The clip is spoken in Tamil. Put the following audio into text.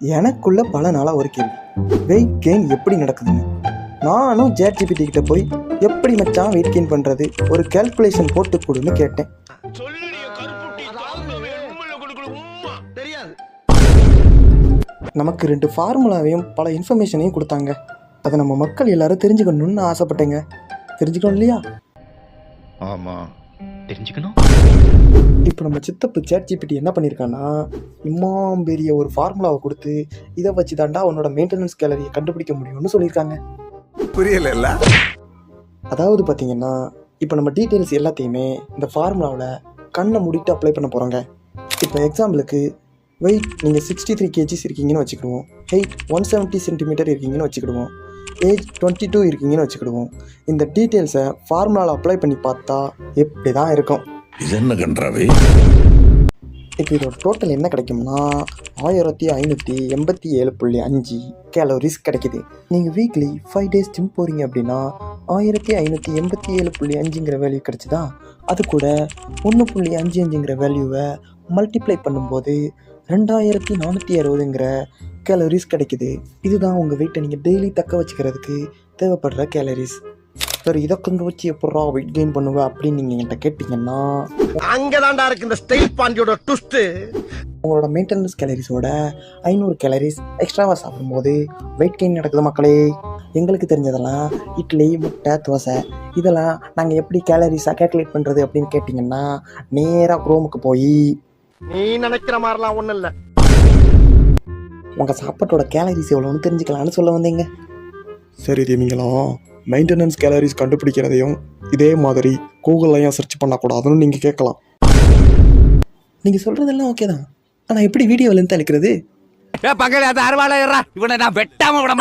எனக்குள்ள பல நாளாக ஒரு கேள்வி, வெயிட் கெயின் எப்படி நடக்குதுன்னு. நானும் ChatGPT கிட்ட போய் எப்படி மச்சான் வெயிட் கெயின் பண்ணுறது, ஒரு கால்குலேஷன் போட்டு கொடுன்னு கேட்டேன். நமக்கு 2 ஃபார்முலாவையும் பல இன்ஃபர்மேஷனையும் கொடுத்தாங்க. அதை நம்ம மக்கள் எல்லாரும் தெரிஞ்சுக்கணும்னு ஆசைப்பட்டேங்க. தெரிஞ்சுக்கணும் இல்லையா? ஆமாம், தெரிஞ்சுக்கணும். இப்போ நம்ம சித்தப்பு ChatGPT என்ன பண்ணியிருக்கான்னா, இம்மாம் பெரிய ஒரு ஃபார்முலாவை கொடுத்து இதை வச்சு தாண்டா உன்னோட மெயின்டெனன்ஸ் கேலரியை கண்டுபிடிக்க முடியும்னு சொல்லியிருக்காங்க. புரியல. அதாவது பார்த்தீங்கன்னா, இப்போ நம்ம டீட்டெயில்ஸ் எல்லாத்தையுமே இந்த ஃபார்முலாவில் கண்ணை மூடிட்டு அப்ளை பண்ண போகிறோங்க. இப்போ எக்ஸாம்பிளுக்கு வெயிட் நீங்கள் 63 kgs இருக்கீங்கன்னு வச்சுக்கிடுவோம், ஹைட் 170 சென்டிமீட்டர் இருக்கீங்கன்னு வச்சுக்கிடுவோம், ஏஜ் 22 இருக்கீங்கன்னு வச்சுக்கிடுவோம். இந்த டீட்டெயில்ஸை ஃபார்முலாவில் அப்ளை பண்ணி பார்த்தா எப்படி தான் இருக்கும். இது என்ன கன்றாவே? இப்போ இதோட டோட்டல் என்ன கிடைக்கும்னா 1587.5 கேலோரிஸ் கிடைக்குது. நீங்கள் வீக்லி 5 days ஜிம் போகிறீங்க அப்படின்னா 1587.5ங்கிற வேல்யூ கிடைச்சிதா. அது கூட 1.55ங்கிற வேல்யூவை மல்டிப்ளை பண்ணும்போது 2460ங்கிற கேலரிஸ் கிடைக்குது. இதுதான் உங்கள் வெயிட்டை நீங்கள் டெய்லி தக்க வச்சுக்கிறதுக்கு தேவைப்படுற கேலரிஸ். சரி, இதை கொண்டு வச்சு எப்படா வெயிட் கெயின் பண்ணுவேன் அப்படின்னு நீங்கள் என்கிட்ட கேட்டிங்கன்னா, அங்கதான்டா இருக்கு இந்த ஸ்டைல் பாண்டியோட ட்விஸ்ட். உங்களோட மெயின்டெனன்ஸ் கேலரிஸோட 500 கேலரிஸ் எக்ஸ்ட்ராவாக சாப்பிடும்போது வெயிட் கெயின் நடக்குது மக்களே. எங்களுக்கு தெரிஞ்சதெல்லாம் இட்லி, முட்டை, தோசை, இதெல்லாம் நாங்கள் எப்படி கேலரிஸாக கேல்குலேட் பண்ணுறது அப்படின்னு கேட்டிங்கன்னா, நேராக குரோமுக்கு போய் நீ நினைக்கிற மாதிரிலாம் ஒன்றும் இல்லை, உங்கள் சாப்பாட்டோட கேலரிஸ் எவ்வளோன்னு தெரிஞ்சுக்கலான்னு சொல்ல வந்தீங்க. சரி, நீங்களும் மெயின்டெனன்ஸ் கேலரிஸ் கண்டுபிடிக்கிறதையும் இதே மாதிரி கூகுள்லையும் சர்ச் பண்ணக்கூடாதுன்னு நீங்கள் கேட்கலாம். நீங்கள் சொல்கிறதெல்லாம் ஓகே தான், ஆனால் எப்படி வீடியோவிலேருந்து அழைக்கிறது? பக்கத்துல அறுவாளா இவனை நான் வெட்டாம விட